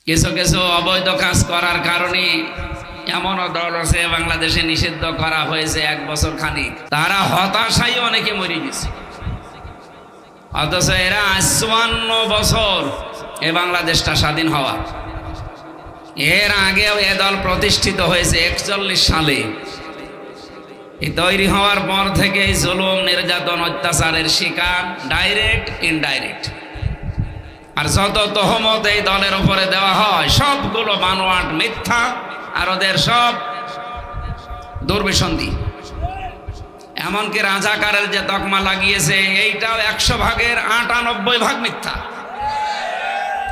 কিছু কিছু অবৈধ কাজ করার কারণে এমনও দল আছে বাংলাদেশে নিষিদ্ধ করা হয়েছে 1 বছর খানিক, তারা হতাশায় অনেকে মরে গেছে। অথচ এরা 54 বছর এ বাংলাদেশটা স্বাধীন হওয়া, এর আগেও এ দল প্রতিষ্ঠিত হয়েছে 41 সালে। তৈরি হওয়ার পর থেকে জুলুম, নির্যাতন, অত্যাচারের শিকার, ডাইরেক্ট ইনডাইরেক্ট। আর যত তহমত এই দলের উপরে দেওয়া হয় সবগুলো বানোয়াট, মিথ্যা, আর ওদের সব দুর্বিসন্ধি। এমনকি রাজাকারের যে তকমা লাগিয়েছে এইটাও 100 ভাগের 98 ভাগ মিথ্যা।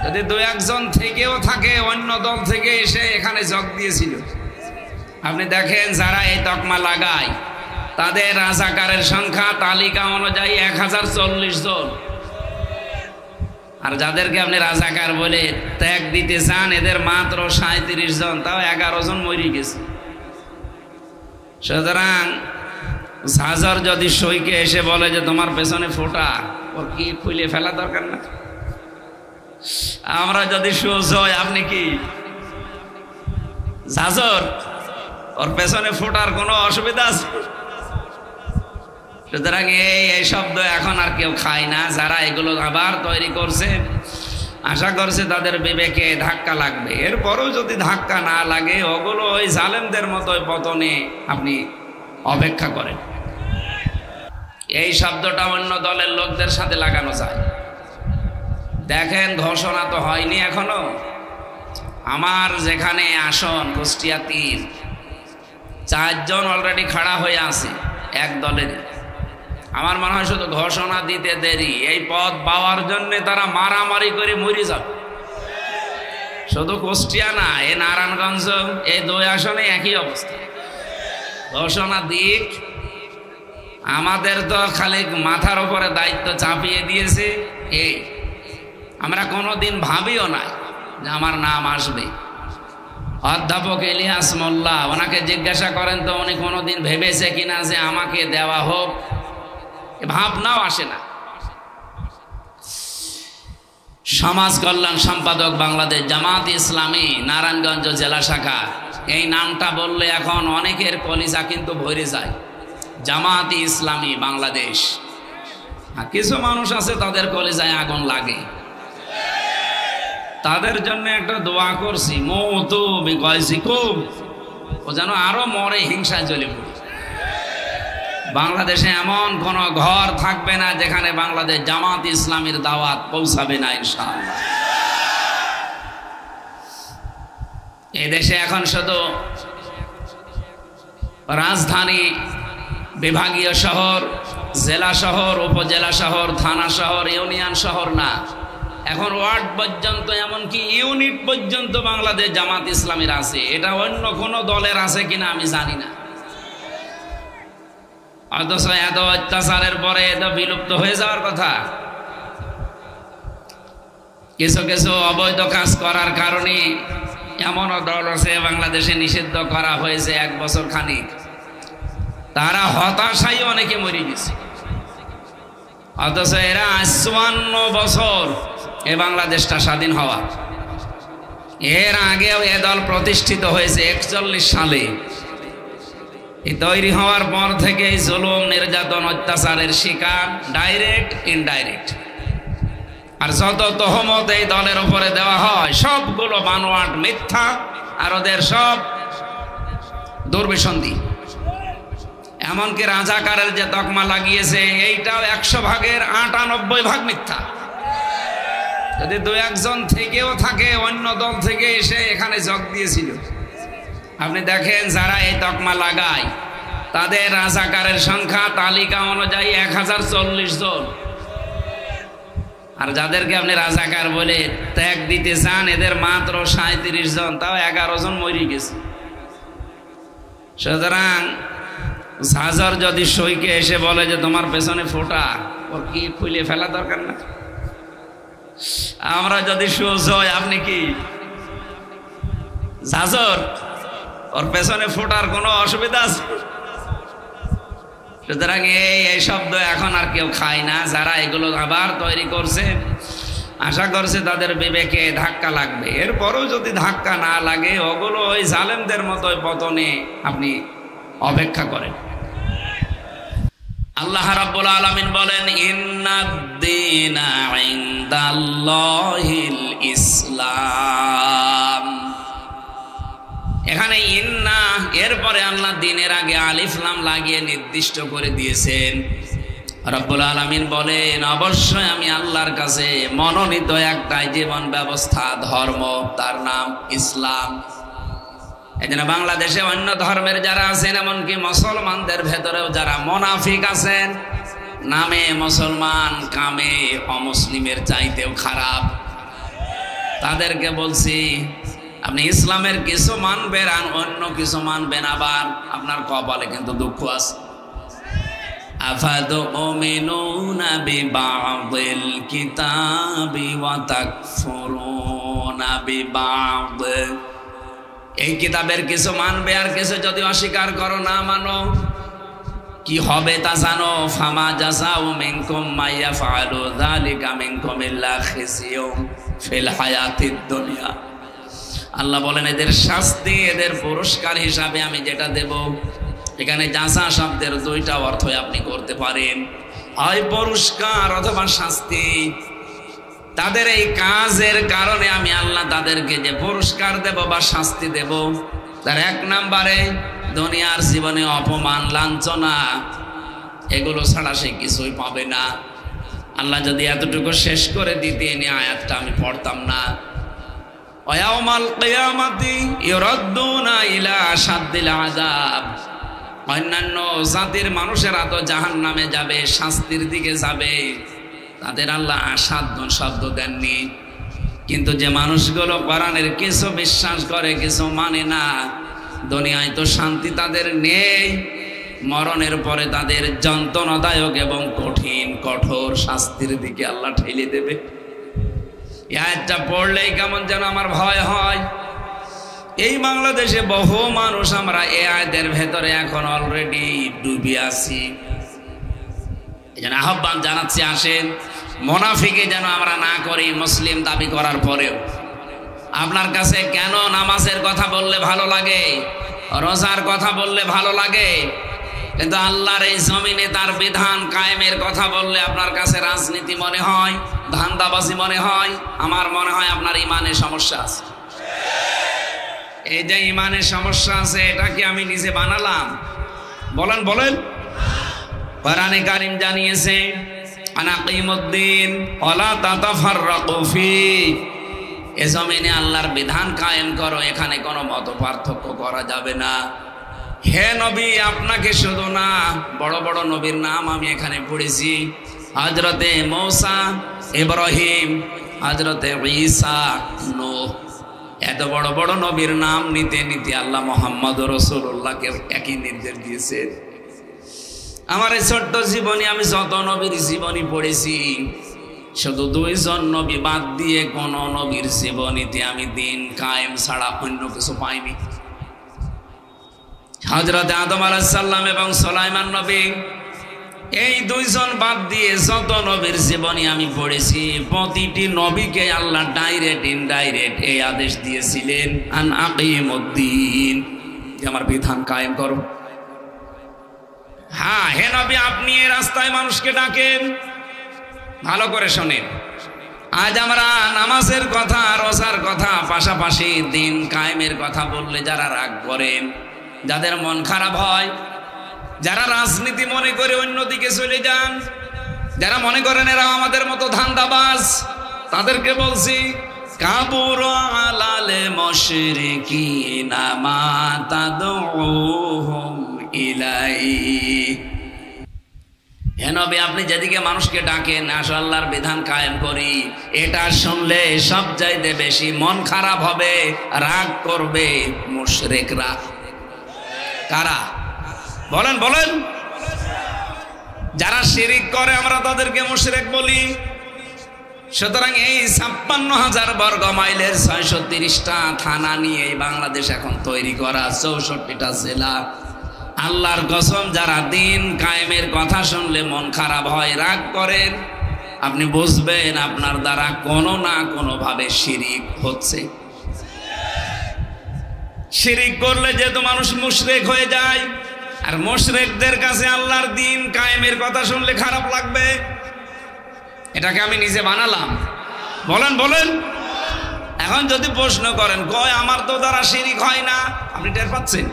যদি 2-1 থেকেও থাকে অন্য দল থেকে এসে এখানে যোগ দিয়েছিল, আপনি দেখেন যারা এই তকমা লাগায় তাদের রাজাকারের সংখ্যা তালিকা অনুযায়ী 1040 জন। আর যাদেরকে আপনি রাজাকার বলে ত্যাগ দিতে চান এদের মাত্র 37 জন, তাও 11 জন মরে গেছে। সুতরাং ঝাঁঝর যদি সইকে এসে বলে যে তোমার পেছনে ফোঁটা, ওর কি খুলে ফেলা দরকার না? আমরা যদি সোজ হয়, আপনি কি ঝাঁঝর, ওর পেছনে ফোঁটার কোনো অসুবিধা আছে? সুতরাং এই শব্দ এখন আর কেউ খায় না। যারা এগুলো আবার তৈরি করছে আশা করছে তাদের বিবেকে ধাক্কা লাগবে। এরপরও যদি ধাক্কা না লাগে ওগুলো ওই জালেমদের মতোই পতনে আপনি অপেক্ষা করেন। এই শব্দটা অন্য দলের লোকদের সাথে লাগানো যায়। দেখেন ঘোষণা তো হয়নি এখনো। আমার যেখানে আসন কুষ্টিয়া 3, 4 জন অলরেডি খাড়া হয়ে আছে এক দলের। আমার মনে হয় শুধু ঘোষণা দিতে দেরি, এই পদ পাওয়ার জন্য তারা মারামারি করে মরে যাবে। শুধু কুষ্টিয়া না, এই নারায়ণগঞ্জ, এই 2 আসনে একই অবস্থা। ঘোষণা দিক, আমাদের তো খালি মাথার উপরে দায়িত্ব চাপিয়ে দিয়েছে। এই আমরা কোনোদিন ভাবিও না যে আমার নাম আসবে। অধ্যাপক ইলিয়াস মোল্লা, ওনাকে জিজ্ঞাসা করেন তো উনি কোনোদিন ভেবেছে কিনা যে আমাকে দেওয়া হোক? ভাবনাও আসে না। সমাজ কল্যাণ সম্পাদক বাংলাদেশ জামাত ইসলামী নারায়ণগঞ্জ জেলা শাখা, এই নামটা বললে এখন অনেকের কলিজা কিন্তু ভরে যায়। জামাত ইসলামী বাংলাদেশ, কিছু মানুষ আছে তাদের কলিজায় আগুন লাগে। তাদের জন্য একটা দোয়া করছি, মৌতু বিকয়সি খুব, ও যেন আরো মরে হিংসায় জ্বলে পড়ে। বাংলাদেশে এমন কোন ঘর থাকবে না যেখানে বাংলাদেশ জামাত ইসলামীর দাওয়াত পৌঁছাবে না ইনশাআল্লাহ। এই দেশে এখন শুধু রাজধানী, বিভাগীয় শহর, জেলা শহর, উপজেলা শহর, থানা শহর, ইউনিয়ন শহর না, এখন ওয়ার্ড পর্যন্ত, এমনকি ইউনিট পর্যন্ত বাংলাদেশ জামাত ইসলামীর আছে। এটা অন্য কোন দলের আছে কিনা আমি জানি না। অথচ এত অত্যাচারের পরে এত বিলুপ্ত হয়ে যাওয়ার কথা। কিছু কিছু অবৈধ কাজ করার কারণে এমনও দল আছে বাংলাদেশে নিষিদ্ধ করা হয়েছে 1 বছর খানিক, তারা হতাশায় অনেকে মরে গেছে। অথচ এরা 54 বছর এ বাংলাদেশটা স্বাধীন হওয়া, এর আগেও এ দল প্রতিষ্ঠিত হয়েছে 41 সালে। তৈরি হওয়ার পর থেকে জুলুম, নির্যাতন, অত্যাচারের শিকার, ডাইরেক্ট ইনডাইরেক্ট। আর যত তহমত এই দলের উপরে দেওয়া হয় সবগুলো বানোয়াট, মিথ্যা, আর ওদের সব দুর্বিসন্ধি। এমনকি রাজাকারের যে তকমা লাগিয়েছে এইটাও 100 ভাগের 98 ভাগ মিথ্যা। যদি 2-1 থেকেও থাকে অন্য দল থেকে এসে এখানে যোগ দিয়েছিল, আপনি দেখেন যারা এই তকমা লাগায় তাদের রাজাকারের সংখ্যা তালিকা অনুযায়ী 1040 জন। আর যাদেরকে আপনি রাজাকার বলে ত্যাগ দিতে চান এদের মাত্র 37 জন, তাও 11 জন মরে গেছে। সুতরাং ঝাঁঝর যদি সইকে এসে বলে যে তোমার পেছনে ফোঁটা, ওর কি খুলে ফেলা দরকার না? আমরা যদি সোজ হয়, আপনি কি ঝাঁঝর, ওর পেছনে ফোঁটার কোনো অসুবিধা আছে? সুতরাং এই শব্দ এখন আর কেউ খায় না। যারা এগুলো আবার তৈরি করছে আশা করছে তাদের বিবেকে ধাক্কা লাগবে। এরপরও যদি ধাক্কা না লাগে, ওগুলো ওই জালেমদের মতো পতনে আপনি অপেক্ষা করেন। আল্লাহ রাব্বুল আলামিন বলেন, ইন্নাদ-দীনা ইনদাল্লাহিল ইসলাম। এখানে ইন্না, এরপরে আল্লাহ দিনের আগে আলিফ লাম লাগিয়ে নির্দিষ্ট করে দিয়েছেন। রব্বুল আলামিন বলেন, অবশ্যই আমি আল্লাহর কাছে মনোনীত একটাই জীবন ব্যবস্থা, ধর্ম, তার নাম ইসলাম। এজন্য বাংলাদেশে অন্য ধর্মের যারা আছেন, এমনকি মুসলমানদের ভেতরেও যারা মুনাফিক আছেন, নামে মুসলমান কামে অমুসলিমের চাইতেও খারাপ, তাদেরকে বলছি আপনি ইসলামের কিছু মানবেন আর অন্য কিছু মানবেন, আবার আপনার কপালে কিন্তু দুঃখ আছে। আফাতুমিনুনা বিবাদিল কিতাবি ওয়া তাকফুরুনা বিবাদ। এই কিতাবের কিছু মানবে আর কিছু যদি অস্বীকার করো, না মানো, কি হবে তা জানো। ফামা জাযাউ মিনকুম মাইয়াফআলু যালিকা মিনকুম ইল্লা খিজিয়ুম ফিল হায়াতিদ দুনিয়া। আল্লাহ বলেন, এদের শাস্তি, এদের পুরস্কার হিসাবে আমি যেটা দেব, এখানে জাযা শব্দের দুইটা অর্থ আপনি করতে পারেন, হয় পুরস্কার অথবা শাস্তি। তাদের এই কাজের কারণে আমি আল্লাহ তাদেরকে যে পুরস্কার দেব বা শাস্তি দেব, তার এক নম্বরে দুনিয়ার জীবনে অপমান, লাঞ্ছনা, এগুলো ছাড়া সে কিছুই পাবে না। আল্লাহ যদি এতটুকু শেষ করে দিতেন, এই আয়াতটা আমি পড়তাম না। ওয়ায়াউমাল কিয়ামাতি ইউরাদ্দুনা ইলা আশাদ্দিল আযাব। অন্যান্য জাতির মানুষেরা তো জাহান্নামে যাবে, শাস্তির দিকে যাবে, তাদের আল্লাহ আসাধ্য শব্দ দেননি। কিন্তু যে মানুষগুলো কোরআনের কিছু বিশ্বাস করে, কিছু মানে না, দুনিয়ায় তো শান্তি তাদের নেই, মরণের পরে তাদের যন্ত্রণাদায়ক এবং কঠিন কঠোর শাস্তির দিকে আল্লাহ ঠেলে দেবে। এই আয়াতটা পড়লেই কেমন যেন আমার ভয় হয়। এই বাংলাদেশে বহু মানুষ আমরা এই আয়াতের ভেতরে এখন অলরেডি ডুবে আছি। এই জন্য আহ্বান জানাচ্ছি, আসেন মুনাফিকে যেন আমরা না করি। মুসলিম দাবি করার পরেও আপনার কাছে কেন নামাজের কথা বললে ভালো লাগে, রোজার কথা বললে ভালো লাগে, কিন্তু আল্লাহর এই জমিনে তার বিধান কায়েমের কথা বললে আপনার কাছে রাজনীতি মনে হয়, ধান্দাবাজি মনে হয়? আমার মনে হয় আপনার ইমানের সমস্যা আছে। এই যে ইমানের সমস্যা আছে, এটা কি আমি নিজে বানালাম? বলেন বলেন। কোরআনে কারীম জানিয়েছে, আনাকিমুদ্দিন ওয়ালা তাতাফাররাকু ফি। এ জমিনে আল্লাহর বিধান কায়েম করো, এখানে কোনো মত পার্থক্য করা যাবে না। হে নবী, আপনাকে শুধু না, বড় বড় নবীর নাম আমি এখানে পড়েছি। হযরতে মূসা, ইব্রাহিম, হযরতে ঈসা, নূহ, এত বড় বড় নবীর নাম নিতে নিতে আল্লাহ মুহাম্মদ রাসূলুল্লাহকে একই নির্দেশ দিয়েছে। আমার এই ছোট্ট জীবনে আমি যত নবীর জীবনী পড়েছি, শুধু 2 জন নবী বাদ দিয়ে কোন নবীর জীবনীতে আমি দিন কায়েম ছাড়া অন্য কিছু পাইনি। হযরত আদম আলাইহিস সালাম এবং সুলাইমান নবী, এই 2 জন বাদ দিয়ে যত নবীর জীবনী আমি পড়েছি, প্রতিটি নবীকে আল্লাহ ডাইরেক্ট ইনডাইরেক্ট এই আদেশ দিয়েছিলেন, আন আকিমুদ্দিন, যে আমার বিধান কায়েম করো। হ্যাঁ, হে নবী, আপনি এই রাস্তায় মানুষকে ডাকেন, ভালো করে শোনেন। আজ আমরা নামাজের কথা, রোজার কথা, পাশাপাশি দিন কায়েমের কথা বললে যারা রাগ করেন, যাদের মন খারাপ হয়, যারা রাজনীতি মনে করে অন্যদিকে চলে যান, যারা মনে করেন এরা আমাদের মতো ধান্দাবাজ, তাদেরকে বলছি, কাবুর আলাল মুশরিকিনা মা তাদউহুম ইলাই। হে নবী, আপনি যেদিকে মানুষকে ডাকেন, আসো আল্লাহর বিধান কায়েম করি, এটা শুনলে সবচাইতে বেশি মন খারাপ হবে, রাগ করবে মুশরিকরা। কারা? বলেন বলেন। যারা শিরিক করে আমরা তাদেরকে মুশরিক বলি। সুতরাং এই ৫৬,০০০ বর্গ মাইলের ৬৩০টা থানা নিয়ে এই বাংলাদেশ এখন তৈরি করা, ৬৪টা জেলা। আল্লাহর কসম, যারা দিন কায়েমের কথা শুনলে মন খারাপ হয়, রাগ করেন, আপনি বুঝবেন আপনার দ্বারা কোনো না কোনো ভাবে শিরিক হচ্ছে। শিরিক করলে যেহেতু মানুষ মুশরিক হয়ে যায়, আর মুশরিকদের কাছে আল্লাহর দ্বীন কায়েমের কথা শুনলে খারাপ লাগবে। এটাকে আমি নিজে বানালাম? বলেন বলেন। এখন যদি প্রশ্ন করেন, কয় আমার তো দ্বারা শিরিক হয় না, আপনি টের পাচ্ছেন?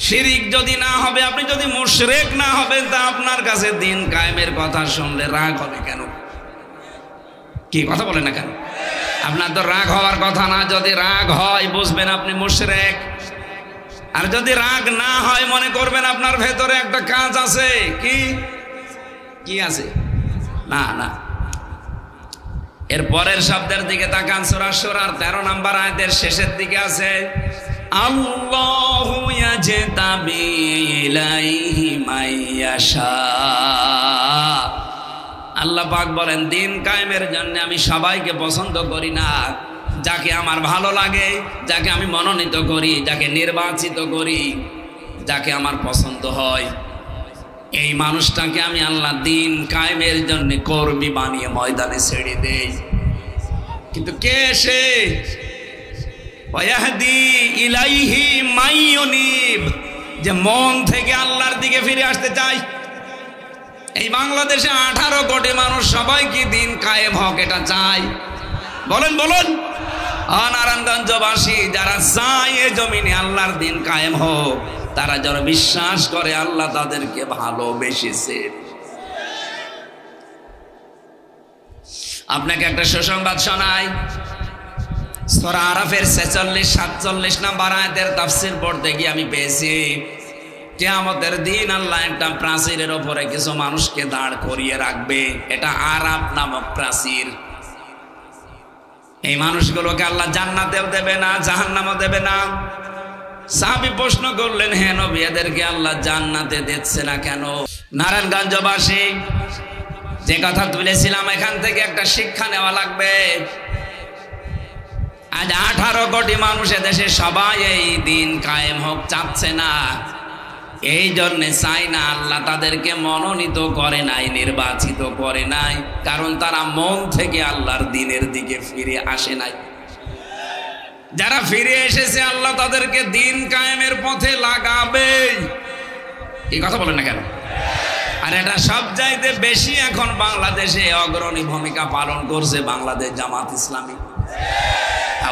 শিরিক যদি না হবে, আপনি যদি মুশরিক না হবেন, তা আপনার কাছে দ্বীন কায়েমের কথা শুনলে রাগ হবে কেন? কি কথা বলেন না কেন? আপনার তো রাগ হওয়ার কথা না। যদি রাগ হয় বুঝবেন আপনি মুশরিক, আর যদি রাগ না হয় মনে করবেন আপনার ভেতরে একটা কাজ আছে। কি কি আছে? না না। এর পরের শব্দের দিকে তাকান, সূরা শুরার 13 নম্বর আয়াতের শেষের দিকে আছে, আল্লাহু ইয়াজতাবি ইলাইহি মাইয়াশা। আল্লাহ পাক বলেন, দ্বীন কায়েমের জন্য আমি সবাইকে পছন্দ করি না। যাকে আমার ভালো লাগে, যাকে আমি মনোনীত করি, যাকে নির্বাচিত করি, যাকে আমার পছন্দ হয়, এই মানুষটাকে আমি আল্লাহ দ্বীন কায়েমের জন্য কর্মী বানিয়ে ময়দানে ছেড়ে দেই। কিন্তু কে সে? ওয়াহদি ইলাইহি মাইয়ুনিব, যে মন থেকে আল্লাহর দিকে ফিরে আসতে চায়। এই বাংলাদেশে 18 কোটি মানুষ সবাই কি দ্বীন কায়েম হোক এটা চায়? বলেন বলেন। নারায়ণগঞ্জবাসী যারা চায় এ জমিনে আল্লাহর দ্বীন কায়েম হোক, তারা যারা বিশ্বাস করে আল্লাহ তাদেরকে ভালোবেসেছে। আপনাকে একটা সুসংবাদ শোনাই। সূরা আরাফের 46-47 নম্বর আয়াতের তাফসীর পড়তে গিয়ে আমি পেয়েছি, কিয়ামতের দিন আল্লাহ একটা প্রাচীরের ওপরে কিছু মানুষকে দাঁড় করিয়ে রাখবে। এটা আরাফ নামক প্রাচীর। এই মানুষগুলোকে আল্লাহ জান্নাতেও দেবে না, জাহান্নামও দেবে না। সাহাবী প্রশ্ন করলেন, হে নবী, এদেরকে আল্লাহ জান্নাতে দিচ্ছে না কেন? নারায়ণগঞ্জবাসী, যে কথা তুলেছিলাম, এখান থেকে একটা শিক্ষা নেওয়া লাগবে। আজ 18 কোটি মানুষ দেশে সবাই এই দ্বীন কায়েম হোক চাচ্ছে না। এই জন্যে চাই না, আল্লাহ তাদেরকে মনোনীত করে নাই, নির্বাচিত করে নাই, কারণ তারা মন থেকে আল্লাহর দ্বীনের দিকে ফিরে আসে নাই। যারা ফিরে এসেছে আল্লাহ তাদেরকে দ্বীন কায়েমের পথে লাগাবে। এই কথা বলেন না কেন? আর এটা সব চাইতে বেশি এখন বাংলাদেশে অগ্রণী ভূমিকা পালন করছে বাংলাদেশ জামাত ইসলামী।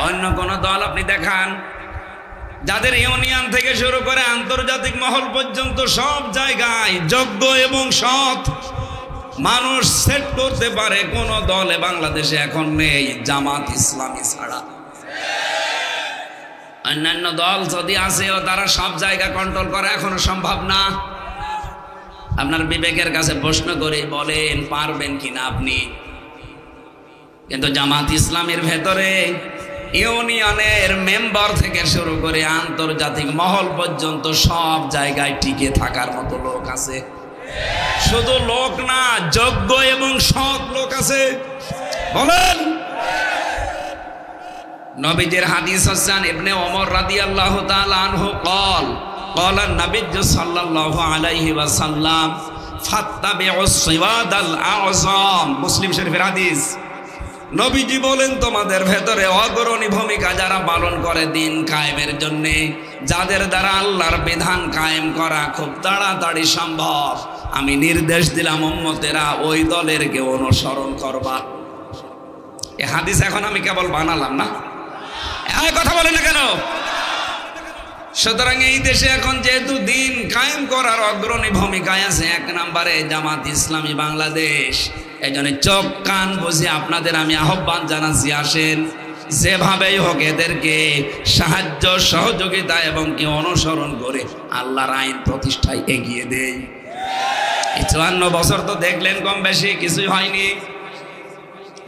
অন্য কোন দল আপনি দেখান, যাদের ইউনিয়ন থেকে শুরু করে আন্তর্জাতিক মহল পর্যন্ত সব জায়গায় যোগ্য এবং সৎ মানুষ সেট করতে পারে, কোন দলে বাংলাদেশে এখন নেই জামাত ইসলামী ছাড়া। অন্যান্য দল যদি আসেও তারা সব জায়গা কন্ট্রোল করা এখনো সম্ভব না। আপনার বিবেকের কাছে প্রশ্ন করে বলেন, পারবেন কিনা আপনি? কিন্তু জামাত ইসলামের ভেতরে ইউনিয়নের মেম্বার থেকে শুরু করে আন্তর্জাতিক মহল পর্যন্ত সব জায়গায় টিকে থাকার মতো লোক আছে। শুধু লোক না, যোগ্য এবং সৎ লোক আছে। বলেন। নবীজির হাদিস হচ্ছেন ইবনে ওমর রাদিয়াল্লাহু তাআলা আনহু قال قال النبي صلى الله عليه وسلم فاتبعوا الصواد الاعظم। মুসলিম শরীফের হাদিস। নবীজি বলেন, তোমাদের ভেতরে অগ্রণী ভূমিকা যারা পালন করে দ্বীন কায়েমের জন্য, যাদের দ্বারা আল্লাহর বিধান কায়েম করা খুব তাড়াতাড়ি সম্ভব, আমি নির্দেশ দিলাম উম্মতেরা ওই দলেরকে অনুসরণ করবা। এই হাদিস এখন আমি কেবল বানালাম না, কথা বলেন না কেন? সুতরাং এই দেশে এখন যেহেতু দ্বীন কায়েম করার অগ্রণী ভূমিকায় আছে 1 নম্বরে জামাত ইসলামী বাংলাদেশ, এই জন্য চোখ কান বুঝে আপনাদের আমি আহ্বান জানাচ্ছি, আসেন যেভাবেই হোক এদেরকে সাহায্য সহযোগিতা এবং কি অনুসরণ করে আল্লাহর আইন প্রতিষ্ঠায় এগিয়ে দেই। এই 54 বছর তো দেখলেন কম বেশি কিছুই হয়নি।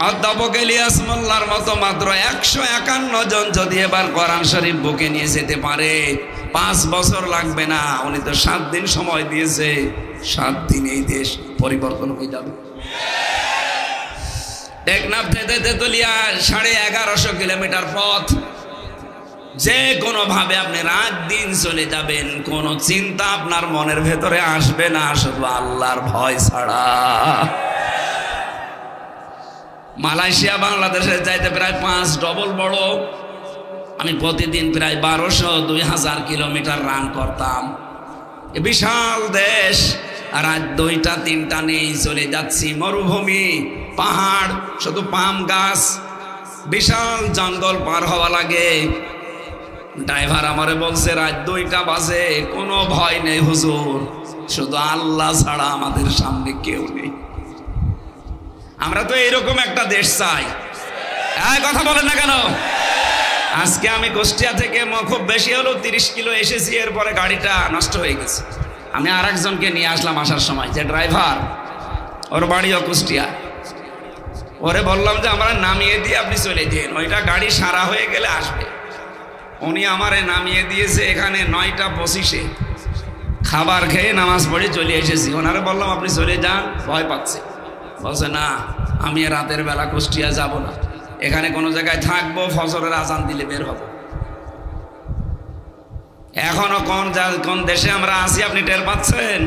অধ্যাপক ইলিয়াস মোল্লার মতো মাত্র 151 জন যদি এবার কোরআন শরীফ বুকে নিয়ে যেতে পারে, 5 বছর লাগবে না। উনি তো 7 দিন সময় দিয়েছে, 7 দিন এই দেশ পরিবর্তন হয়ে যাবে। টেকনাফ থেকে তেতুলিয়া 1150 কিলোমিটার পথ, যে কোনো ভাবে আপনি রাত দিন চলে যাবেন, কোনো চিন্তা আপনার মনের ভেতরে আসবে না, শুধু আল্লাহর ভয় ছাড়া। মালয়েশিয়া বাংলাদেশের চাইতে প্রায় 5 ডবল বড়। আমি প্রতিদিন প্রায় 1200-2000 কিলোমিটার রান করতাম। এ বিশাল দেশ, আর আজ 2টা-3টা নেই, চলে যাচ্ছি মরুভূমি, পাহাড়, শুধু পাম গাছ, বিশাল জঙ্গল পার হওয়া লাগে। ড্রাইভার আমারে বলছে রাত 2টা বাজে, কোনো ভয় নেই হুজুর, শুধু আল্লাহ ছাড়া আমাদের সামনে কেউ নেই। আমরা তো এরকম একটা দেশ চাই। কথা বলেন না কেন? আজকে আমি কুষ্টিয়া থেকে খুব বেশি হলো 30 কিলো এসেছি, এরপরে গাড়িটা নষ্ট হয়ে গেছে। আমি আর একজনকে নিয়ে আসলাম আসার সময়, যে ড্রাইভার, ওর বাড়িও কুষ্টিয়া। ওরে বললাম যে আমরা নামিয়ে দিয়ে আপনি চলে যান, ওইটা গাড়ি সারা হয়ে গেলে আসবে। উনি আমারে নামিয়ে দিয়েছে এখানে 9টা 25-এ। খাবার খেয়ে নামাজ পড়ে চলে এসেছি। ওনারে বললাম আপনি চলে যান, ভয় পাচ্ছে। বলছে না, আমি রাতের বেলা কুষ্টিয়া যাব না, এখানে কোনো জায়গায় থাকবো, ফজরের আজান দিলে বের হব। এখনো কোন দেশে আমরা আছি আপনি টের পাচ্ছেন?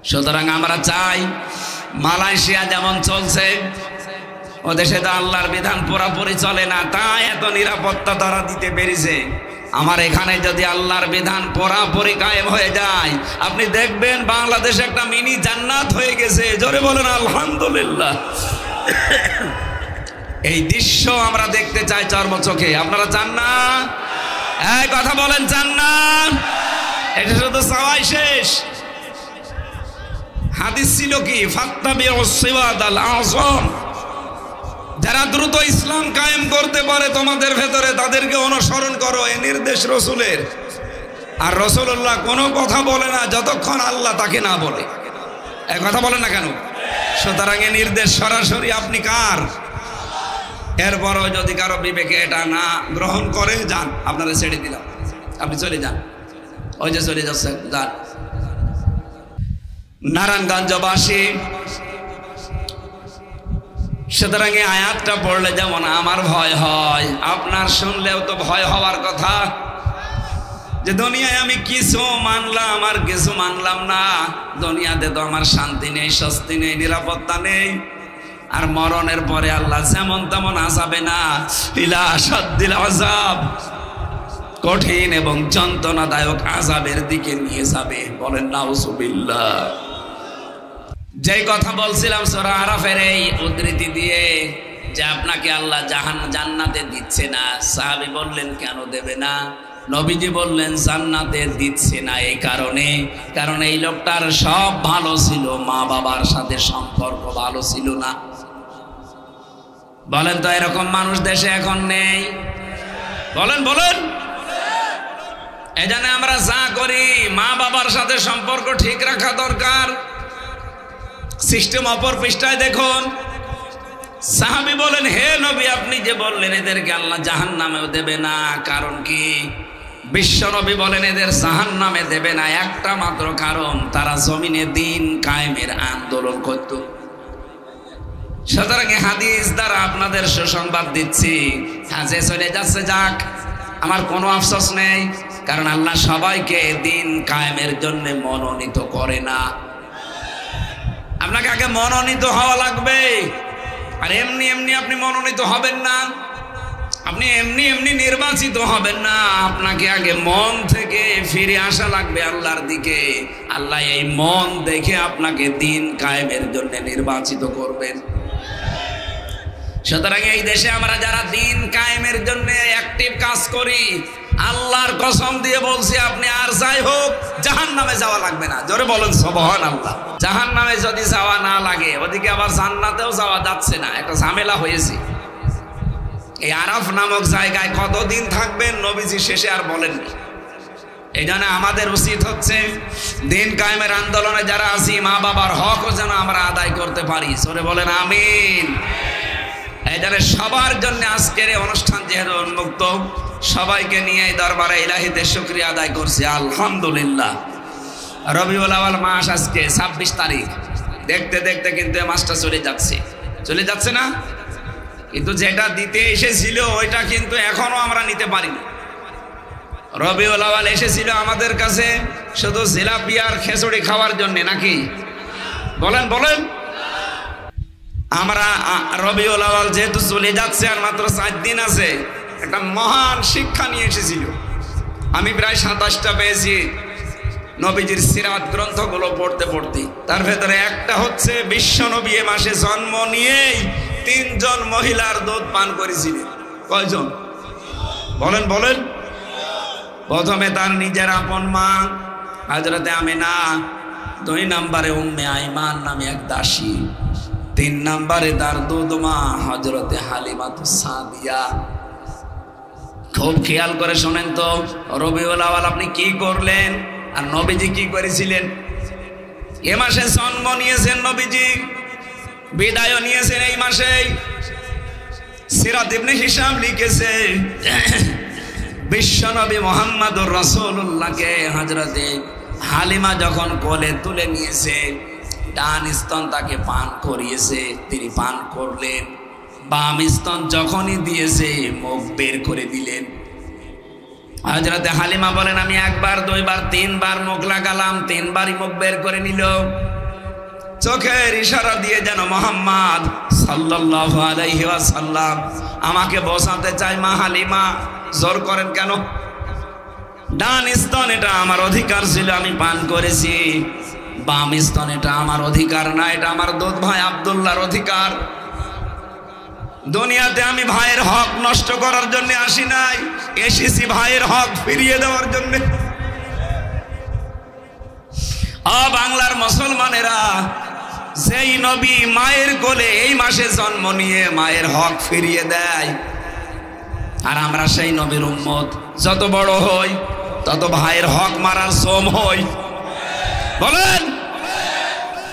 সুতরাং আমরা চাই মালয়েশিয়া যেমন চলছে, ও দেশে তো আল্লাহর বিধান পুরোপুরি চলে না, তাই এত নিরাপত্তা তারা দিতে পেরেছে। আমার এখানে যদি আল্লাহর বিধান পুরোপুরি কায়েম হয়ে যায়, আপনি দেখবেন বাংলাদেশে একটা মিনি জান্নাত হয়ে গেছে। জোরে বলেন আলহামদুলিল্লাহ। এই দৃশ্য আমরা দেখতে চাই চর্মচোখে। আপনারা চান না? কথা বলেন, চান না? এটা শুধু চাওয়াই শেষ। হাদিস ছিল কি, ফাত্তাবিউস সিরাতাল আযম, যারা দ্রুত ইসলাম কায়েম করতে পারে তোমাদের ভেতরে, তাদেরকে অনুসরণ করো। এই নির্দেশ রসুলের। আর রসুল্লাহ কোনো কথা বলে না যতক্ষণ আল্লাহ তাকে না বলে। এই কথা বলেন না কেন? সুতরাং এই নির্দেশ সরাসরি আপনি কার? এরপরও যদি কারো বিবেকে এটা না গ্রহণ করে, যান, আপনারা ছেড়ে দিলাম, আপনি চলে যান। ওই যে চলে যাচ্ছে, যান। নারায়ণগঞ্জবাসী, সুতরাং এই আয়াতটা পড়লে যেমন আমার ভয় হয়, আপনার শুনলেও তো ভয় হওয়ার কথা। যে দুনিয়ায় আমি কিছু মানলাম আর কিছু মানলাম না, দুনিয়াতে তো আমার শান্তি নেই, স্বস্তি নেই, নিরাপত্তা নেই। আর মরণের পরে আল্লাহ যেমন তেমন আযাবে না, ইলা আশাদ্দিল আযাব, কঠিন এবং যন্ত্রণাদায়ক আযাবের দিকে নিয়ে যাবে। বলেন নাউযুবিল্লাহ। যেই কথা বলছিলাম সূরা আরাফের এই উদ্ধৃতি দিয়ে, যে আপনাকে আল্লাহ জান্নাতে দিচ্ছে না। সাহাবী বললেন কেন দেবে না? নবীজি বললেন জান্নাতে দিচ্ছে না এই কারণ এই লোকটার সব ভালো ছিল, মা বাবার সাথে সম্পর্ক ভালো ছিল না। বলেন তো এরকম মানুষ দেশে এখন নেই? বলেন বলেন। এজন্য আমরা যা করি, মা বাবার সাথে সম্পর্ক ঠিক রাখা দরকার। সিস্টেম অপর পৃষ্ঠায় দেখুন। সাহাবী বলেন, হে নবী, আপনি যে বললেন এদেরকে আল্লাহ জাহান্নামেও দেবে না, কারণ কি? বিশ্ব নবী বলেন এদের জাহান্নামে দেবে না একটা মাত্র কারণ, তারা জমিনে দিন কায়েমের আন্দোলন করত। সুতরাং হাদিস দ্বারা আপনাদের সুসংবাদ দিচ্ছি, যে চলে যাচ্ছে যাক, আমার কোনো আফসোস নেই, কারণ আল্লাহ সবাইকে দিন কায়েমের জন্য মনোনীত করে না। আপনাকে আগে মনোনীত হওয়া লাগবে। আর এমনি এমনি আপনি মনোনীত হবেন না, আপনি এমনি এমনি নির্বাচিত হবেন না। আপনাকে আগে মন থেকে ফিরে আসা লাগবে আল্লাহর দিকে। আল্লাহ এই মন দেখে আপনাকে দিন কায়েমের জন্য নির্বাচিত করবেন। সুতরাং এই দেশে আমরা যারা দিন কায়েমের জন্য অ্যাক্টিভ কাজ করি, আল্লাহর কসম দিয়ে বলছি, আপনি আর যাই হোক জাহান্নামে যাওয়া লাগবে না। জোরে বলেন সুবহানাল্লাহ। জাহান্নামে যদি যাওয়া না লাগে, ওদিকে আবার জান্নাতেও যাওয়া যাচ্ছে না, একটা ঝামেলা হয়েছে। এই আরাফ নামক জায়গায় কতদিন থাকবেন নবীজি শেষে আর বলেননি। এই জন্য আমাদের উচিত হচ্ছে দিন কায়েমের আন্দোলনে যারা আছি, মা বাবার হকও যেন আমরা আদায় করতে পারি। জোরে বলেন আমিন। এই জন্য সবার জন্য আজকের এই অনুষ্ঠান যেহেতু উন্মুক্ত, সবাইকে নিয়ে এই দরবারে ইলাহিতে শুকরিয়া আদায় করছি আলহামদুলিল্লাহ। রবিউল আউয়াল মাস আজকে 26 তারিখ। দেখতে দেখতে কিন্তু এই মাসটা চলে যাচ্ছে না? কিন্তু যেটা দিতে এসেছিল ওইটা কিন্তু এখনো আমরা নিতে পারিনি। রবিউল আউয়াল এসেছিল আমাদের কাছে শুধু জিলাপি আর খিচুড়ি খাওয়ার জন্য, নাকি? বলেন বলেন। আমরা রবিউল আউয়াল যেহেতু চলে যাচ্ছে আর মাত্র 4 দিন আছে, একটা মহান শিক্ষা নিয়ে এসেছিল। আমি প্রায় 27টা পেয়েছি নবীজির সিরাত গ্রন্থগুলো পড়তে পড়তে। তার ভেতরে একটা হচ্ছে বিশ্ব নবী এ মাসে জন্ম নিয়েই 3 জন মহিলার দুধ পান করেছিলেন। কয়জন বলেন বলেন? প্রথমে তার নিজের আপন মা হযরতে আমিনা, 2 নম্বরে উম্মে আইমান নামে এক দাসী, 3 নম্বরে তার দুধ মা হযরতে হালিমাতুস সাদিয়া। খুব খেয়াল করে শোনেন তো, রবিউল আউয়াল আপনি কি করলেন আর নবীজি কি করেছিলেন? এ মাসে জন্ম নিয়েছেন নবীজি, বিদায় নিয়েছেন এই মাসেই। সিরাত ইবনে হিশাম লিখেছে বিশ্বনবী মুহাম্মদুর রাসূলুল্লাহকে হযরতে হালিমা যখন কোলে তুলে নিয়েছে, ডান স্তন তাকে পান করিয়েছে, তিনি পান করলেন। বাম স্তন যখনই দিয়েছে মুখ বের করে দিলেন। হযরতে হালিমা বলেন, আমি 1 বার 2 বার 3 বার মুখ লাগালাম, 3 বারই মুখ বের করে নিল। চোখের ইশারা দিয়ে যেন মুহাম্মদ সাল্লাল্লাহু আলাইহি ওয়াসাল্লাম আমাকে বোঝাতে চাই, মা হালিমা জোর করেন কেন? ডান স্তন এটা আমার অধিকার ছিল, আমি পান করেছি। বাম স্তন এটা আমার অধিকার না, এটা আমার দুধ ভাই আব্দুল্লাহর অধিকার। দুনিয়াতে আমি ভাইয়ের হক নষ্ট করার জন্য আসি নাই, এসেছি ভাইয়ের হক ফিরিয়ে দেওয়ার জন্য। বাংলার মুসলমানেরা, যেই নবী মায়ের কোলে এই মাসে জন্ম নিয়ে মায়ের হক ফিরিয়ে দেয়, আর আমরা সেই নবীর উম্মত, যত বড় হই তত ভাইয়ের হক মারার শ্রম হই। বলেন,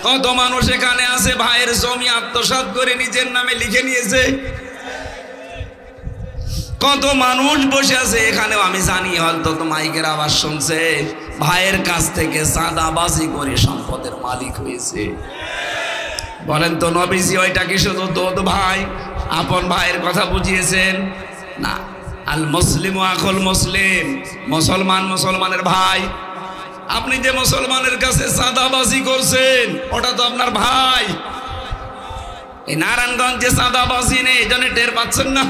কত মানুষ এখানে আছে ভাইয়ের জমি আত্মসাৎ করে নিজের নামে লিখে নিয়েছে? কত মানুষ বসে আছে এখানেও, আমি জানি হয়তো তো মাইকের আওয়াজ শুনছে, ভাইয়ের কাছ থেকে চাঁদাবাজি করে সম্পদের মালিক হয়েছে। বলেন তো, নবীজি ওইটা কি শুধু দুধ ভাই আপন ভাইয়ের কথা বুঝিয়েছেন? না, আল মুসলিমু আখুল মুসলিম, মুসলমান মুসলমানের ভাই। আপনি যে মুসলমানের কাছে চাঁদাবাজি করছেন ওটা তো আপনার ভাই। এই নারায়ণগঞ্জে চাঁদাবাজি নেই, এই জন্য টের পাচ্ছেন না।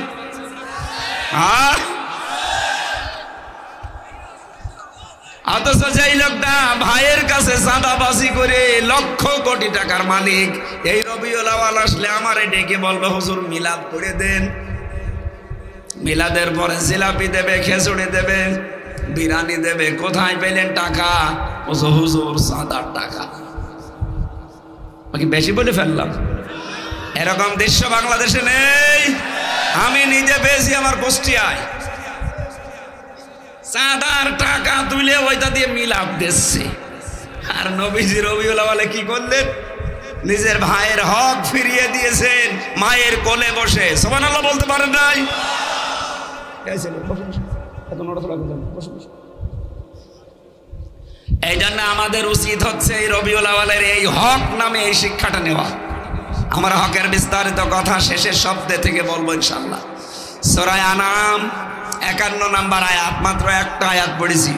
অথচ যেই লোকটা ভাইয়ের কাছে চাঁদাবাজি করে লক্ষ কোটি টাকার মালিক, এই রবিউল আউয়াল আসলে আমারে ডেকে বলবে, হুজুর মিলাদ করে দেন। মিলাদের পরে জিলাপি দেবে, খেজুরি দেবে, বিরিয়ানি দেবে। কোথায় পেলেন টাকা? হুজুর চাঁদার টাকা। কি বেশি বলে ফেললাম? এরকম দৃশ্য বাংলাদেশে নেই। আমি নিজে পেয়েছি আমার কুষ্টিয়ায়, চাঁদার টাকা তুলে ওইটা দিয়ে মিলাদ দিচ্ছে। আর নবীজি রবিউল আউয়ালে কি করলেন? নিজের ভাইয়ের হক ফিরিয়ে দিয়েছেন মায়ের কোলে বসে। সুবহানাল্লাহ বলতে পারেন নাই? এই জন্য আমাদের উচিত হচ্ছে এই রবিউল আউয়ালের এই হক নামে এই শিক্ষাটা নেওয়া। আমার হকের বিস্তারিত কথা শেষের শব্দে থেকে বলবো ইনশাআল্লাহ। সূরা আনাম 51 নম্বর আয়াত, মাত্র একটা আয়াত পড়েছি।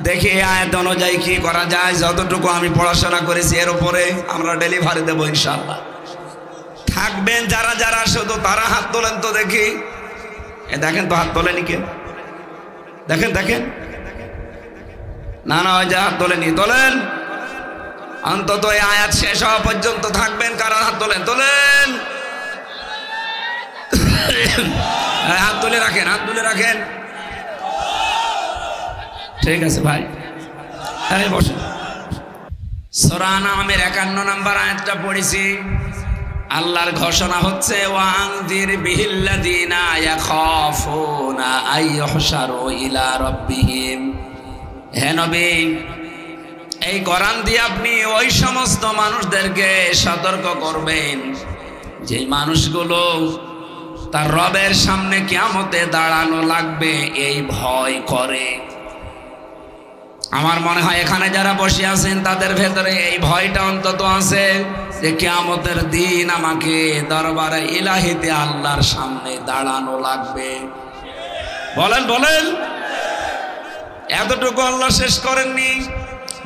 দেখি এই আয়াত অনুযায়ী কি করা যায়। যতটুকু আমি পড়াশোনা করেছি এর উপরে আমরা ডেলিভারি দেবো ইনশাআল্লাহ। থাকবেন যারা যারা, শুধু তারা হাত তোলেন তো দেখি। দেখেন তো হাত তোলেনি কে? দেখেন দেখেন, না না ওই যে হাত তোলেনি, তোলেন। অন্তত এই আয়াত শেষ হওয়া পর্যন্ত থাকবেন। কারা হাত তোলেন? তোলেন, হাত তুলে রাখেন, হাত তুলে রাখেন। ঠিক আছে ভাই, বসেন। সূরা আনামের 51 নম্বর আয়াতটা পড়েছি। আল্লাহর ঘোষণা হচ্ছে, ওয়ানজির বিহিল্লাযিনা ইয়াখাফুনা আইয়ুহশারু ইলা রাব্বিহিম। হে নবী, এই কোরআন দিয়ে আপনি ওই সমস্ত মানুষদেরকে সতর্ক করবেন যে মানুষগুলো তার রবের সামনে কিয়ামতে দাঁড়ানো লাগবে এই ভয় করে। আমার মনে হয় এখানে যারা বসে আছেন তাদের ভেতরে এই ভয়টা অন্তত আছে যে কিয়ামতের দিন আমাকে দরবারে ইলাহিতে আল্লাহর সামনে দাঁড়ানো লাগবে। বলেন বলেন, এতটুকু আল্লাহ শেষ করেননি,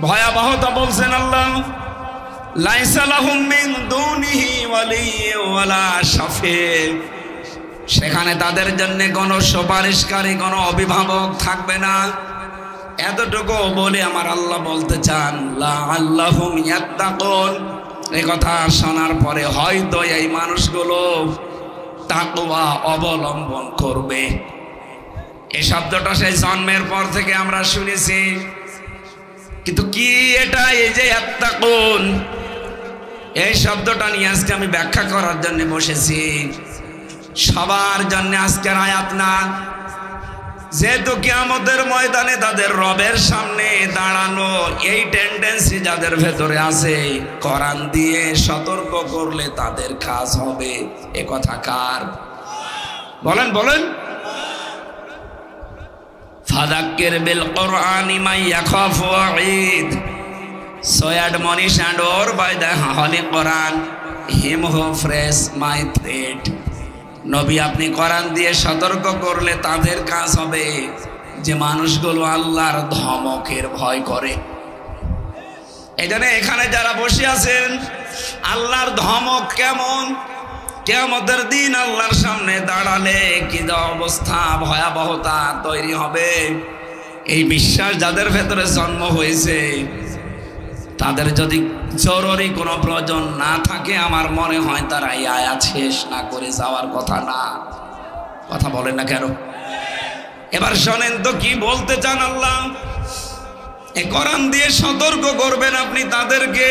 ভয়াবহতা বলছেন আল্লাহ। লাইসা লাহুম মিন দুনিহি ওয়ালিয়্যুন ওয়ালা শাফি', সেখানে তাদের জন্য কোনো সুপারিশকারী, কোনো অভিভাবক থাকবে না। এতটুকু বলে আমার আল্লাহ বলতে চান লাআল্লাহুম ইয়াত্তাকুন। এই কথা শোনার পরে হয়তো এই মানুষগুলো তাকওয়া অবলম্বন করবে। এই শব্দটা সেই জন্মের পর থেকে আমরা শুনেছি, কিন্তু কি এটা? এই যে ইয়াত্তাকুন, এই শব্দটা নিয়ে আজকে আমি ব্যাখ্যা করার জন্য বসেছি। সবার জন্য আজকের আয়াত না, যেহেতু কিয়ামতের ময়দানে তাদের রবের সামনে দাঁড়ানো এই টেন্ডেন্সি যাদের ভেতরে আছে, কোরআন দিয়ে সতর্ক করলে তাদের কাজ হবে। এ কথা কার? বলেন বলেন। ফাযাক্কির বিল কুরআনি মান ইয়াখাফু ওয়াঈদ, so admonish and or by the holy Quran him who fears my threat. নবী, আপনি কোরআন দিয়ে সতর্ক করলে তাদের কাজ হবে যে মানুষগুলো আল্লাহর ধমকের ভয় করে। এই জন্য এখানে যারা বসে আছেন, আল্লাহর ধমক কেমন, কিয়ামতের দিন আল্লাহর সামনে দাঁড়ালে কি অবস্থা, ভয়াবহতা তৈরি হবে, এই বিশ্বাস যাদের ভেতরে জন্ম হয়েছে, তাদের যদি জরুরি কোনো প্রয়োজন না থাকে, আমার মনে হয় তারা এই আয়াত শেষ না করে যাওয়ার কথা না। কথা বলেন না কেন? এবার শোনেন তো কি বলতে চান আল্লাহ। এই কোরআন দিয়ে সতর্ক করবেন আপনি তাদেরকে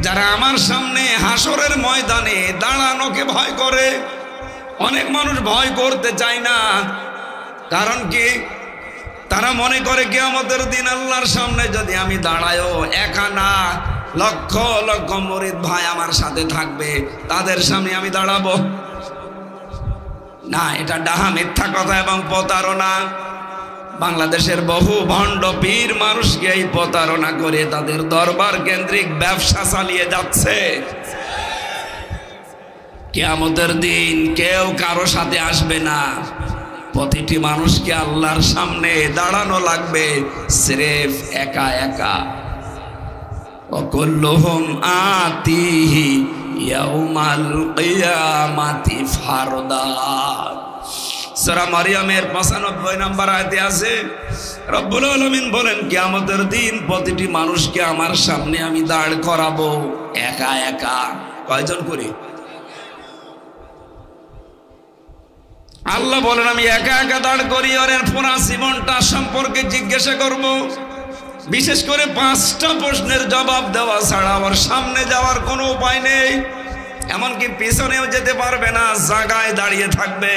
যারা আমার সামনে হাসরের ময়দানে দাঁড়ানোকে ভয় করে। অনেক মানুষ ভয় করতে চায় না, কারণ কি? তারা মনে করে কিয়ামতের দিন আল্লাহর সামনে যদি আমি দাঁড়ায়ও, একা না, লক্ষ লক্ষ মুরিদ ভাই আমার সাথে থাকবে, তাদের সামনে আমি দাঁড়াবো না। এটা ডাহা মিথ্যা কথা এবং প্রতারণা। বাংলাদেশের বহু ভণ্ড পীর মানুষকে এই প্রতারণা করে তাদের দরবার কেন্দ্রিক ব্যবসা চালিয়ে যাচ্ছে। কিয়ামতের দিন কেউ কারো সাথে আসবে না, প্রতিটি মানুষকে আল্লাহর সামনে দাঁড়ানো লাগবে সিরেফ একা একা। ওয়াকুল্লুহুম আতিহি ইয়াউমাল কিয়ামাতি ফারদা। সূরা মারইয়ামের 95 নম্বর আয়াতে আছে, রব্বুল আলামিন বলেন কিয়ামতের দিন প্রতিটি মানুষকে আমার সামনে আমি দাঁড় করাবো একা একা। কয়জন করে? আল্লাহ বলেন আমি একা একা দাঁড় করি, ওর পুরা জীবনটা সম্পর্কে জিজ্ঞাসা করব, বিশেষ করে 5টা প্রশ্নের জবাব দেওয়া ছাড়া ওর সামনে যাওয়ার কোনো উপায় নেই। এমনকি পিছনেও যেতে পারবে না, জায়গায় দাঁড়িয়ে থাকবে।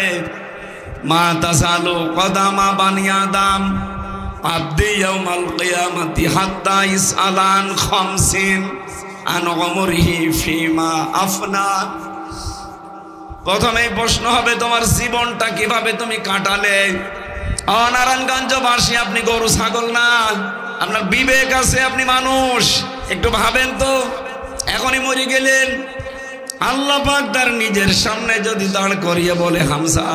মা তাসালু কদামা বানি আদম আবদি ইয়াউমাল কিয়ামাতি হাত্তা ইসআলান খামসিন আন উমরিহি ফিমা আফনা। প্রথমেই প্রশ্ন হবে তোমার জীবনটা কিভাবে তুমি কাটালে। নারায়ণগঞ্জবাসী, আপনি গরু ছাগল না, আপনার বিবেক আছে, আপনি মানুষ। একটু ভাবেন তো, এখনই মরে গেলেন, আল্লাহ পাক তার নিজের সামনে যদি দাঁড় করিয়ে বলে হামজা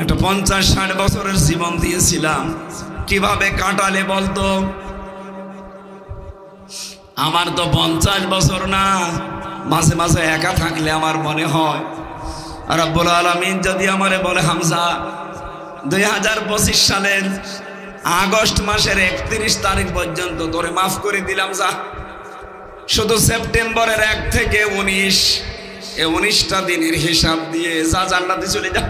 একটা 50-60 বছরের জীবন দিয়েছিলাম, কিভাবে কাটালে বলতো? আমার তো 50 বছর না, মাঝে মাঝে একা থাকলে আমার মনে হয় রব্বুল আলামিন যদি আমারে বলে হামজা 2025 সালের আগস্ট মাসের 31 তারিখ পর্যন্ত তোরে মাফ করে দিলাম, যা শুধু সেপ্টেম্বরের 1 থেকে 19 এই 19টা দিনের হিসাব দিয়ে যা জান্নাতে চলে যা।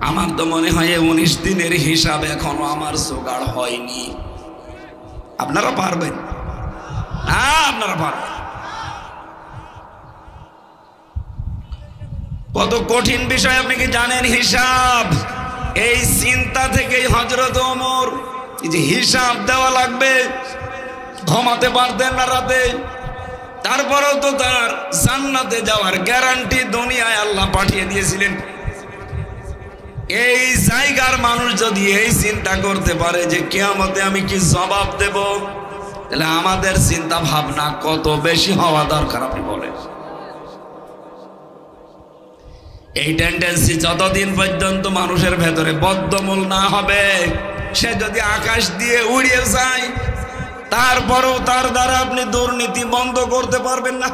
আমার তো মনে হয় 19 দিনের হিসাব এখনো আমার জোগাড় হয়নি। আপনারা পারবেন? হ্যাঁ, আপনারা পারবেন। কত কঠিন বিষয় আপনি কি জানেন? হিসাব। এই চিন্তা থেকেই হযরত ওমর যে হিসাব দেওয়া লাগবে, ঘুমাতে পারতেন না রাতে, তারপরেও তো তার জান্নাতে যাওয়ার গ্যারান্টি দুনিয়ায় আল্লাহ পাঠিয়ে দিয়েছিলেন। এই জায়গার মানুষ যদি এই চিন্তা করতে পারে যে কিয়ামতে আমি কি জবাব দেব, তাহলে আমাদের চিন্তা ভাবনা কত বেশি হওয়া দরকার আপনি বলেন। এই টেন্ডেন্সি যতদিন পর্যন্ত মানুষের ভেতরে বদ্ধমূল না হবে, সে যদি আকাশ দিয়ে উড়িয়ে যায় তারপরেও তার দ্বারা আপনি দুর্নীতি বন্ধ করতে পারবেন না।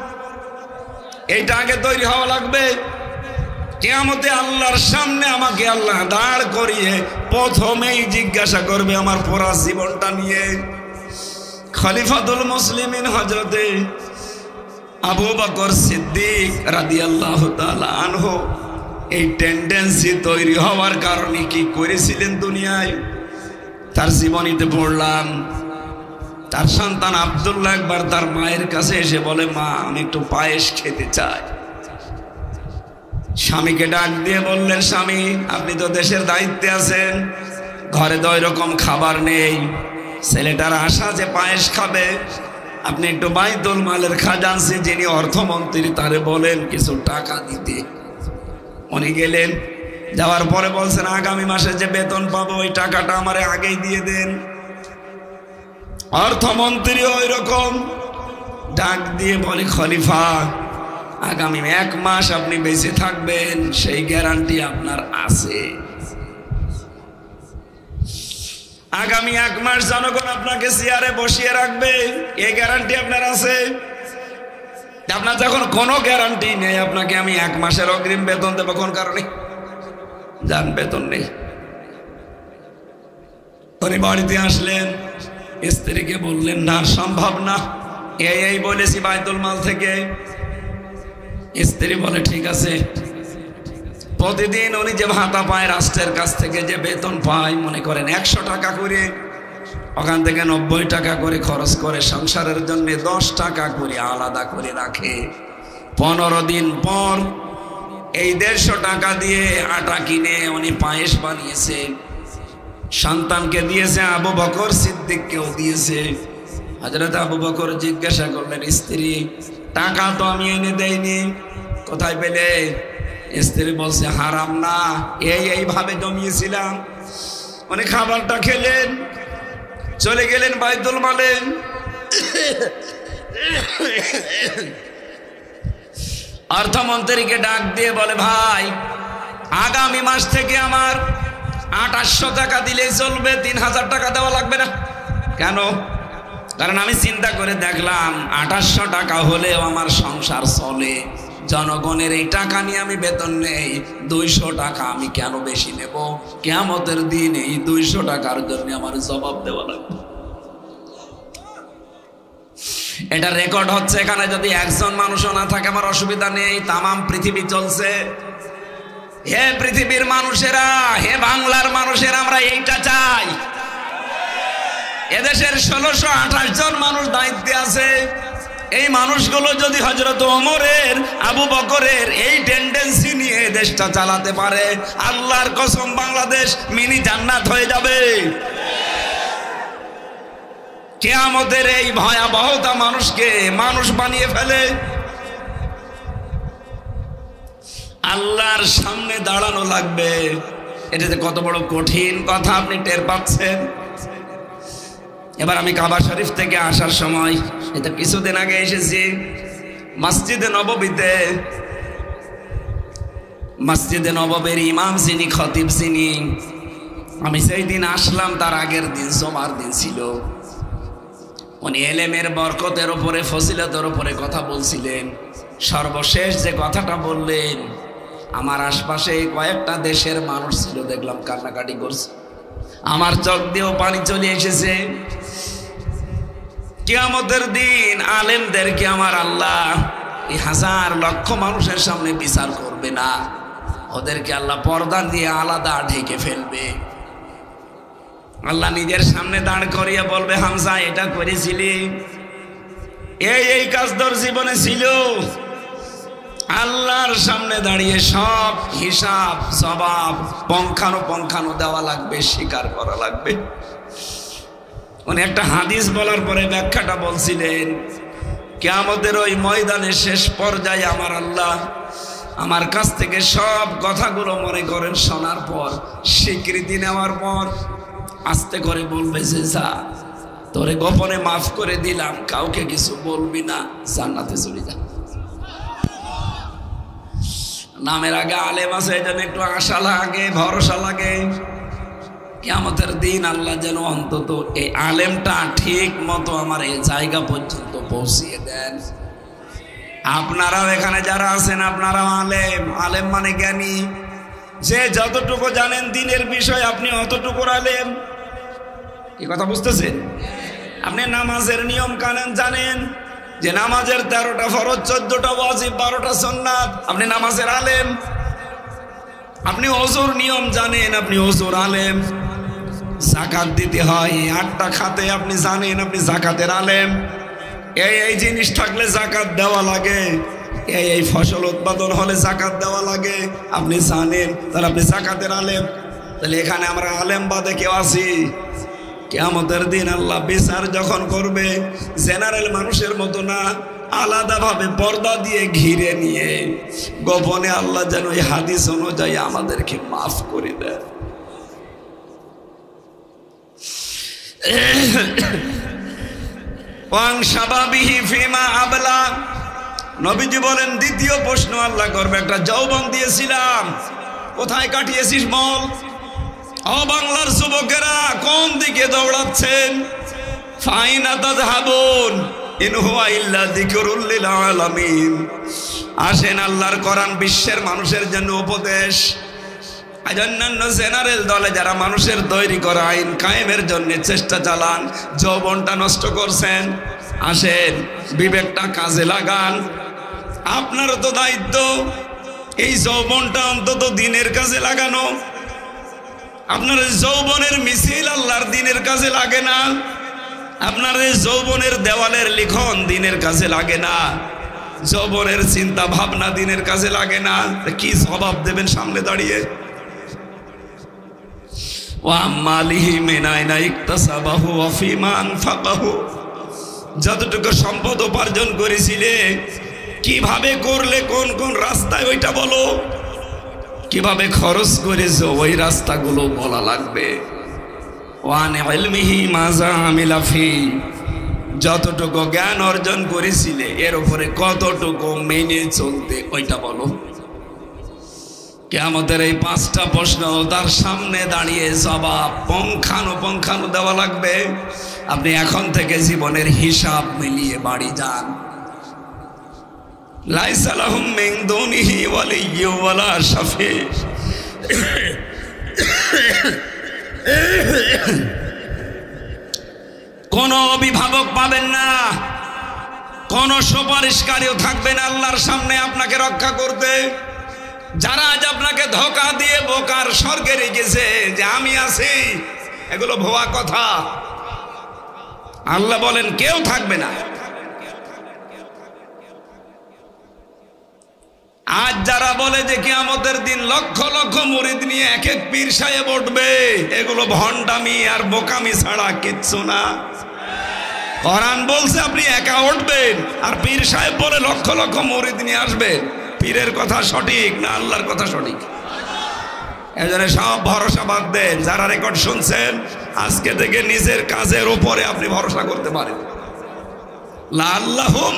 এইটা আগে তৈরি হওয়া লাগবে। কিয়ামতে আল্লাহর সামনে আমাকে আল্লাহ দাঁড় করিয়ে প্রথমেই জিজ্ঞাসা করবে আমার পুরা জীবনটা নিয়ে। খলিফাতুল মুসলিমিন হযরতে আবু বকর সিদ্দিক রাদিয়াল্লাহু তাআলা আনহু এই টেন্ডেন্সি তৈরি হওয়ার কারণে কি করেছিলেন দুনিয়ায়, তার জীবনীতে পড়লাম। তার সন্তান আব্দুল্লাহ একবার তার মায়ের কাছে এসে বলে, মা আমি একটু পায়েস খেতে চাই। স্বামীকে ডাক দিয়ে বললেন, স্বামী আপনি তো দেশের দায়িত্বে আছেন, ঘরে তো ওই রকম খাবার নেই, ছেলেটার আশা যে পায়েস খাবে, আপনি একটু বাইতুল মালের খাজানসি যিনি অর্থমন্ত্রী তারে বলেন কিছু টাকা দিতে। উনি গেলেন, যাওয়ার পরে বলছেন আগামী মাসে যে বেতন পাবো ওই টাকাটা আমারে আগেই দিয়ে দেন। অর্থমন্ত্রী ওই রকম ডাক দিয়ে বলে, খলিফা আগামী 1 মাস আপনি বেঁচে থাকবেন সেই গ্যারান্টি আপনার আছে। আগামী 1 মাস জনগণ আপনাকে চেয়ারে বসিয়ে রাখবে এই গ্যারান্টি আপনার আছে। আপনার যখন কোনো গ্যারান্টি নেই, আপনাকে আমি 1 মাসের অগ্রিম বেতন দেবো কোন কারণে? যান বেতন নেই। উনি বাড়িতে আসলেন, স্ত্রীকে বললেন না সম্ভব না, এই বলেছি বাইতুল মাল থেকে। স্ত্রী বলে ঠিক আছে। প্রতিদিন উনি যে ভাতা পায় রাষ্ট্রের কাছ থেকে, যে বেতন পায়, মনে করেন 100 টাকা করে, ওখান থেকে 90 টাকা করে খরচ করে সংসারের জন্য 10 টাকা করে আলাদা করে রাখে। 15 দিন পর এই 150 টাকা দিয়ে আটা কিনে উনি পায়েস বানিয়েছে, সন্তানকে দিয়েছে, আবু বকর সিদ্দিককেও দিয়েছে। হযরত আবু বকর জিজ্ঞাসা করলেন, স্ত্রী টাকা তো আমি এনে দেইনি, কোথায় পেলে? স্ত্রী বলছে হারাম না, এইভাবে জমিয়েছিলাম। উনি খাবারটা খেলেন, চলে গেলেন বাইতুল মালে। অর্থমন্ত্রীকে ডাক দিয়ে বলে, ভাই আগামী মাস থেকে আমার 2800 টাকা দিলেই চলবে, 3000 টাকা দেওয়া লাগবে না। কেন? কারণ আমি চিন্তা করে দেখলাম 2800 টাকা হলেও আমার সংসার চলে, জনগণের এই টাকা নিয়ে আমি বেতন নেই, 200 টাকা আমি কেন বেশি নেব? কিয়ামতের দিন এই 200 টাকার জন্য আমার জবাব দেওয়া লাগবে। এটা রেকর্ড হচ্ছে, এখানে যদি একজন মানুষও না থাকে আমার অসুবিধা নেই, তামাম পৃথিবী চলছে। হে পৃথিবীর মানুষেরা, হে বাংলার মানুষেরা, আমরা এইটা চাই। এদেশের 1628 জন মানুষ দায়িত্বে আছে। এই মানুষগুলো যদি হযরত ওমরের, আবু বকরের এই টেন্ডেন্সি নিয়ে দেশটা চালাতে পারে, আল্লাহর কসম বাংলাদেশ মিনি জান্নাত হয়ে যাবে। কিয়ামতের এই ভয়াবহতা মানুষকে মানুষ বানিয়ে ফেলে। আল্লাহর সামনে দাঁড়ানো লাগবে, এটাতে কত বড় কঠিন কথা আপনি টের পাচ্ছেন। এবার আমি কাবা শরীফ থেকে আসার সময়, এটা কিছুদিন আগে এসেছি, মসজিদে নববীতে, মসজিদে নববীর ইমাম যিনি, খতিব যিনি, আমি সেই দিন আসলাম, তার আগের দিন জুমার দিন ছিল। উনি এলেমের বরকতের উপরে, ফজিলতের উপরে কথা বলছিলেন। সর্বশেষ যে কথাটা বললেন, আমার আশপাশে কয়েকটা দেশের মানুষ ছিল, দেখলাম কান্নাকাটি করছে, আমার চোখ দিয়েও পানি চলে এসেছে। কিয়ামতের দিন আলেমদেরকে আমার আল্লাহ এই 1000 লক্ষ মানুষের সামনে বিচার করবে না, ওদেরকে আল্লাহ পর্দা দিয়ে আলাদা ঢেকে ফেলবে। আল্লাহ নিজের সামনে দাঁড় করিয়ে বলবে, হামজা এটা করেছিলি, এই কাজ তোর জীবনে ছিল। আল্লাহর সামনে দাঁড়িয়ে সব হিসাব জবাব পঙ্খানো দেওয়া লাগবে, স্বীকার করা লাগবে। উনি একটা হাদিস বলার পরে ব্যাখ্যাটা বলছিলেন, কিয়ামতের ওই ময়দানের শেষ পর্যায়ে আমার আল্লাহ আমার কাছ থেকে সব কথাগুলো মনে করেন শোনার পর, স্বীকৃতি নেওয়ার পর আস্তে করে বলবে যে যা, তোরে গোপনে মাফ করে দিলাম, কাউকে কিছু বলবি না, জান্নাতে চলে যা। নামের আগে আলেম আছে, এই জন্য একটু আশা লাগে, ভরসা লাগে। কিয়ামতের দিন আল্লাহ যেন অন্তত এই আলেমটা ঠিক মতো আমার এই জায়গা পর্যন্ত পৌঁছিয়ে দেন। আপনারাও এখানে যারা আছেন আপনারাও আলেম। আলেম মানে জ্ঞানী, যে যতটুকু জানেন দিনের বিষয় আপনি অতটুকুর আলেম। এই কথা বুঝতেছেন? আপনি নামাজের নিয়ম কানুন জানেন, যে নামাজের 13টা ফরজ, 14টা ওয়াজিব, 12টা সুন্নাত, আপনি নামাজের আলেম। আপনি ওযুর নিয়ম জানেন, আপনি ওযুর আলেম। যাকাত দিতে হয় 8টা খাতে আপনি জানেন, আপনি যাকাতের আলেম। এই জিনিস থাকলে যাকাত দেওয়া লাগে, এই ফসল উৎপাদন হলে যাকাত দেওয়া লাগে, আপনি জানেন, তাহলে আপনি যাকাতের আলেম। তাহলে এখানে আমরা আলেম বাদে কেউ আছি? কিয়ামতের দিন আল্লাহ বিচার যখন করবে, জেনারেল মানুষের মতো না, আলাদাভাবে পর্দা দিয়ে ঘিরে নিয়ে গোপনে আল্লাহ যেন এই হাদিস অনুযায়ী আমাদেরকে মাফ করে দেয়। নবীজি বলেন, দ্বিতীয় প্রশ্ন আল্লাহ করবে, একটা যৌবন দিয়েছিলাম, কোথায় কাটিয়েছিস বল? ও বাংলার যুবকেরা, কোন দিকে দৌড়াচ্ছেন? ফাইনা তাযহাবুন ইন হুয়া ইল্লা যিকরুল লিল আলামিন। আসেন, আল্লাহর কোরআন বিশ্বের মানুষের জন্য উপদেশ। আজ অন্যান্য জেনারেল দলে যারা মানুষের তৈরি করা আইন কায়েমের জন্য চেষ্টা চালান, যৌবনটা নষ্ট করছেন। আসেন, বিবেকটা কাজে লাগান। আপনারও তো দায়িত্ব এই যৌবনটা অন্তত দিনের কাজে লাগানো। আপনার যৌবনের মিছিল আল্লাহর দিনের কাজে লাগে না, আপনার যৌবনের দেওয়ালের লিখন দিনের কাজে লাগে না, যৌবনের চিন্তা ভাবনা দিনের কাজে লাগে না, কি জবাব দেবেন সামনে দাঁড়িয়ে? যতটুকু সম্পদ উপার্জন করেছিলে কিভাবে করলে, কোন কোন রাস্তায়, ওইটা বলো। কিভাবে খরচ করেছো ওই রাস্তাগুলো বলা লাগবে। ওয়ান ইলমিহি মাজা আমিলা ফি, যতটুকু জ্ঞান অর্জন করেছিলে এর উপরে কতটুকু মেনে চলতে, ওইটা বলো। কিয়ামতের এই 5টা প্রশ্ন তার সামনে দাঁড়িয়ে জবাব পঙ্খানু দেওয়া লাগবে। আপনি এখন থেকে জীবনের হিসাব মিলিয়ে বাড়ি যান। লাইসা লাহুম মিন দুনিহি ওয়ালিয়্যুন ওয়ালা শাফি, কোন অভিভাবক পাবেন না, কোন সুপারিশকারীও থাকবে না আল্লাহর সামনে আপনাকে রক্ষা করতে। যারা আজ আপনাকে ধোঁকা দিয়ে বোকার স্বর্গে রেখেছে যে আমি আছি, এগুলো ভুয়া কথা। আল্লাহ বলেন কেউ থাকবে না। আজ যারা বলে যে কিয়ামতের দিন লক্ষ লক্ষ মুরিদ নিয়ে এক এক পীর সাহেব উঠবে, এগুলো ভণ্ডামি আর বোকামি ছাড়া কিচ্ছু না। কোরআন বলছে আপনি একা উঠবেন, আর পীর সাহেব বলে লক্ষ লক্ষ মুরিদ নিয়ে আসবেন। পীরের কথা সঠিক না আল্লাহর কথা সঠিক? এজন্য সব ভরসা বাদ দেন। যারা রেকর্ড শুনছেন, আজকে থেকে নিজের কাজের উপরে আপনি ভরসা করতে পারেন। লাআল্লাহুম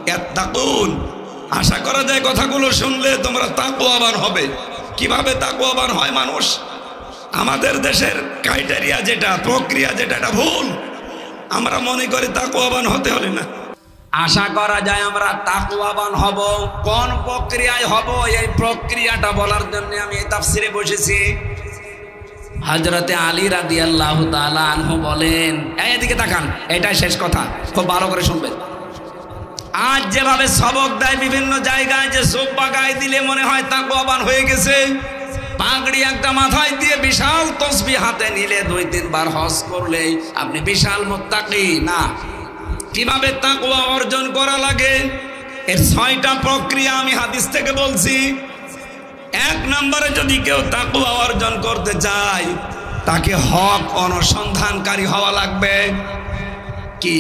ইয়াত্তাকুন, আশা করা যায় কথাগুলো শুনলে তোমরা তাকওয়াবান হবে। কিভাবে তাকওয়াবান হয় মানুষ? আমাদের দেশের ক্রাইটেরিয়া যেটা, প্রক্রিয়া যেটা, এটা ভুল। আমরা মনে করি তাকওয়াবান হতে হলে না। আশা করা যায় আমরা তাকওয়াবান হব। কোন প্রক্রিয়ায় হব, এই প্রক্রিয়াটা বলার জন্য আমি এই তাফসিরে বসেছি। হযরতে আলী রাদিয়াল্লাহু তাআলা আনহু বলেন, এদিকে তাকান, এটাই শেষ কথা, খুব ভালো করে শুনবেন। আজ যেভাবে সবক দেয় বিভিন্ন জায়গায়, যে জুব্বা গায়ে দিলে মনে হয় তাকওয়াবান হয়ে গেছে, পাগড়ি একটা মাথায় দিয়ে বিশাল তসবিহ হাতে নিলে 2-3 বার হজ করলেই আপনি বিশাল মুত্তাকি না। কিভাবে তাকওয়া অর্জন করা লাগে, এর 6টা প্রক্রিয়া আমি হাদিস থেকে বলছি। 1 নম্বরে যদি কেউ তাকওয়া অর্জন করতে চায়, তাকে হক অনুসন্ধানকারী হওয়া লাগবে। কি?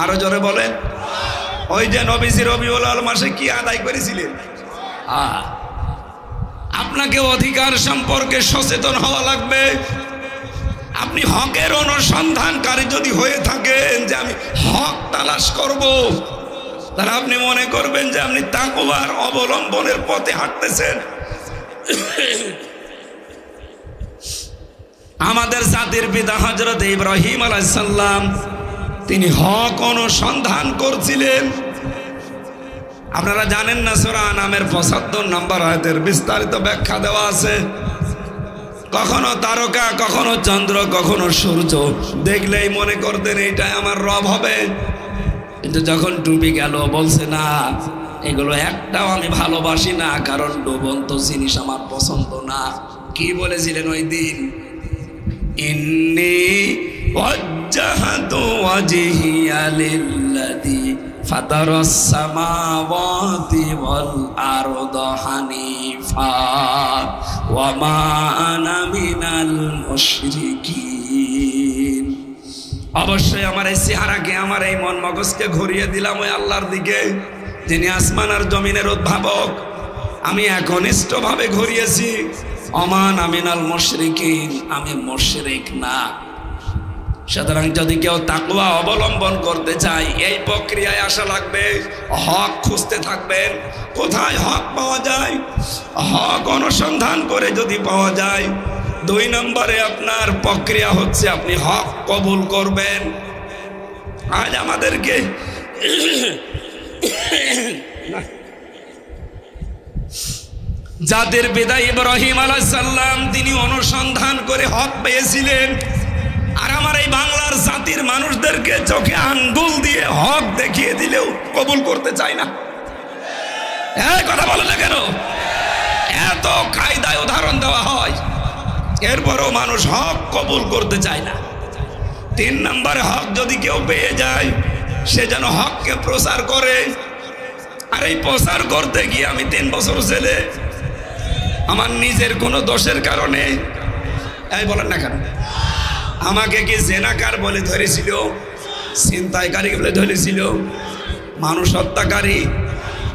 আরো জোরে বলেন। ওই যে নবীজি রবিউল আউয়াল মাসে কি আদায় করেছিলেন? আপনাকে অধিকার সম্পর্কে সচেতন হওয়া লাগবে। আপনি হকের অনুসন্ধানকারী যদি হয়ে থাকেন, যে আমি হক তালাশ করব, তাহলে আপনি মনে করবেন যে আপনি তাকওয়ার অবলম্বনের পথে হাঁটতেছেন। আমাদের জাতির পিতা হযরত ইব্রাহিম আলাইহিস সালাম তিনি হক অনুসন্ধান করছিলেন। আপনারা জানেন না, সূরা আনামের ৭৫ নম্বর আয়াতের বিস্তারিত ব্যাখ্যা দেওয়া আছে। কখনো তারকা, কখনো চন্দ্র, কখনো সূর্য দেখলেই মনে করতেন এইটাই আমার রব হবে। কিন্তু যখন ডুবে গেল বলছে না, এগুলো একটাও আমি ভালোবাসি না, কারণ ডুবন্ত জিনিস আমার পছন্দ না। কি বলেছিলেন ওই দিন? ইন্নী ওয়াজ্জাহতু ওয়াজহিয়া লিল্লাযী ফাতারাস সামাওয়াতি ওয়াল আরদা হানিফা ওয়া মা আনা মিনাল মুশরিকিন। অবশ্যই আমার এই চেহারাকে, আমার এই মন মগজকে ঘুরিয়ে দিলাম ওই আল্লাহর দিকে, যিনি আসমান আর জমিনের উদ্ভাবক। আমি একনিষ্ঠভাবে ঘুরিয়েছি। অমান আমিনাল মুশরিকিন, আমি মুশরিক না। সুতরাং যদি কেউ তাকওয়া অবলম্বন করতে চায়, এই প্রক্রিয়ায় আসা লাগবে। হক খুঁজতে থাকবেন, কোথায় হক পাওয়া যায়। হক অনুসন্ধান করে যদি পাওয়া যায়, ২ নম্বরে আপনার প্রক্রিয়া হচ্ছে আপনি হক কবুল করবেন। আজ আমাদেরকে জাতির পিতা ইব্রাহিম আলাইহিস সালাম তিনি অনুসন্ধান করে হক পেয়েছিলেন, আর আমার এই বাংলার জাতির মানুষদেরকে চোখে আঙ্গুল দিয়ে হক দেখিয়ে দিলেও কবুল করতে চায় না। এই কথা বলে না কেন? এত কায়দায় উদাহরণ দেওয়া হয়, এরপরও মানুষ হক কবুল করতে চায় না। ৩ নম্বরে হক যদি কেউ পেয়ে যায়, সে যেন হককে প্রচার করে। আর এই প্রচার করতে গিয়ে আমি ৩ বছর ছেলে, আমার নিজের কোনো দোষের কারণে, এই বলেন না কেন, আমাকে কি জেনাকার বলে ধরেছিল, ছিনতাইকারী বলে ধরেছিল, মানুষ হত্যাকারী,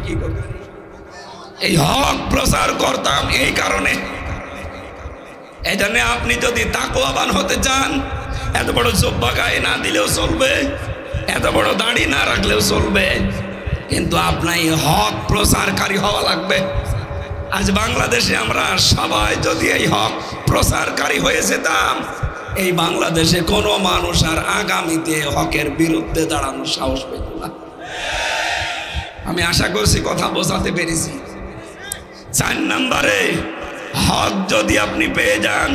কি করবে? এই হক প্রচার করতাম এই কারণে। এই জন্য আপনি যদি তাকওয়াবান হতে চান, এত বড় জুব্বা গায়ে না দিলেও চলবে, এত বড় দাড়ি না রাখলেও চলবে, কিন্তু আপনার এই হক প্রচারকারী হওয়া লাগবে। আজ বাংলাদেশে আমরা সবাই যদি এই হক প্রচারকারী হয়ে যেতাম, এই বাংলাদেশে কোনো মানুষ আর আগামীতে হকের বিরুদ্ধে দাঁড়ানোর সাহস পেত না। আমি আশা করছি কথা বোঝাতে পেরেছি। ৪ নম্বরে হক যদি আপনি পেয়ে যান,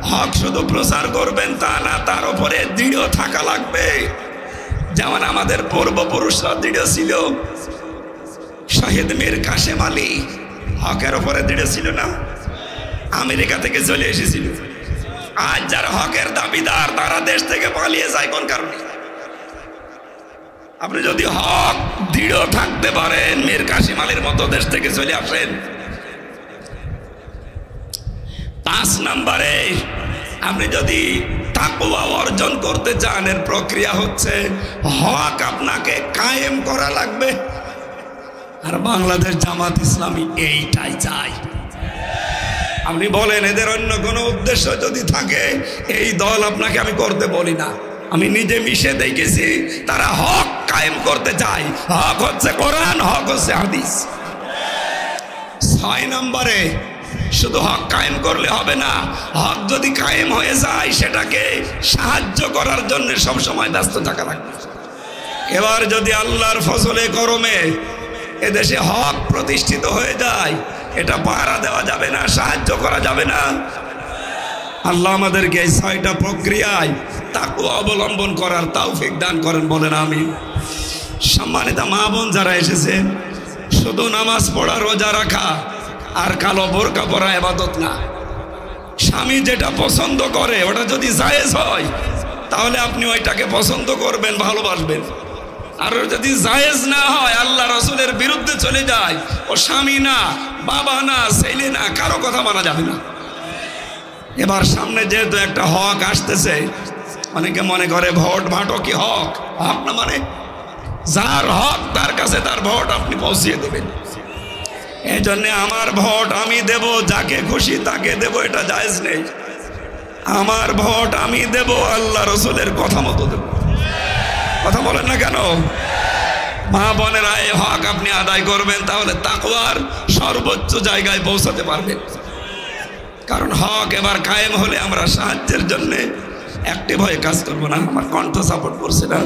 হক শুধু প্রচার করবেন তা না, তার উপরে দৃঢ় থাকা লাগবে। যেমন আমাদের পূর্বপুরুষরা দৃঢ় ছিল। শহীদ মীর কাসেম আলী হকের উপরে দৃঢ় ছিল না? আমেরিকা থেকে চলে এসেছিল। আজ যারা হকের দাবিদার তারা দেশ থেকে পালিয়ে যায় কোন কারণে? আপনি যদি হক দৃঢ় থাকতে পারেন, মীর কাসেম আলীর মতো দেশ থেকে চলে আসেন। ৫ নম্বরে আপনি যদি তাকওয়া অর্জন করতে চান, এর প্রক্রিয়া হচ্ছে হক আপনাকে কায়েম করা লাগবে। আর বাংলাদেশ জামাত ইসলামী এইটাই চাই। আপনি বলেন এদের অন্য কোনো উদ্দেশ্য যদি থাকে, এই দল আপনাকে আমি করতে বলি না, আমি নিজে মিশে দেখেছি তারা হক কায়েম করতে চায়। হক হচ্ছে কোরআন, হক হচ্ছে হাদিস। ৬ নম্বরে শুধু হক কায়েম করলে হবে না, হক যদি কায়েম হয়ে যায় সেটাকে সাহায্য করার জন্য সবসময় ব্যস্ত থাকা লাগবে। এবার যদি আল্লাহর ফজলে করমে এদেশে হক প্রতিষ্ঠিত হয়ে যায়, এটা পাহারা দেওয়া যাবে না, সাহায্য করা যাবে না। আল্লাহ আমাদেরকে এই ৬টা প্রক্রিয়ায় তাকওয়া অবলম্বন করার তৌফিক দান করেন, বলেন আমিন। সম্মানিত মা বোন যারা এসেছেন, শুধু নামাজ পড়া, রোজা রাখা আর কালো বোরকা পরা ইবাদত না। স্বামী যেটা পছন্দ করে ওটা যদি জায়েজ হয়, তাহলে আপনি ওইটাকে পছন্দ করবেন, ভালোবাসবেন। আর যদি জায়েজ না হয়, আল্লাহ রাসূলের বিরুদ্ধে চলে যায়, ও স্বামী না, বাবা না, ছেলে না, কারো কথা মানা যাবে না। এবার সামনে যেহেতু একটা হক আসতেছে, অনেকে মনে করে ভোট ভাটো কি হক? হক না মানে যার হক তার কাছে তার ভোট আপনি পৌঁছিয়ে দেবেন। এই জন্যে আমার ভোট আমি দেব, যাকে খুশি তাকে দেব, এটা জায়েজ নেই। আমার ভোট আমি দেব, আল্লাহ রাসূলের কথা মতো দেব। কথা বলেন না কেন? মা বোনেরা, এই হক আপনি আদায় করবেন, তাহলে তাকওয়ার সর্বোচ্চ জায়গায় পৌঁছাতে পারবেন। কারণ হক এবার কায়েম হলে আমরা সাহায্যের জন্যে অ্যাক্টিভ হয়ে কাজ করবো না। আমার কণ্ঠ সাপোর্ট করছে না।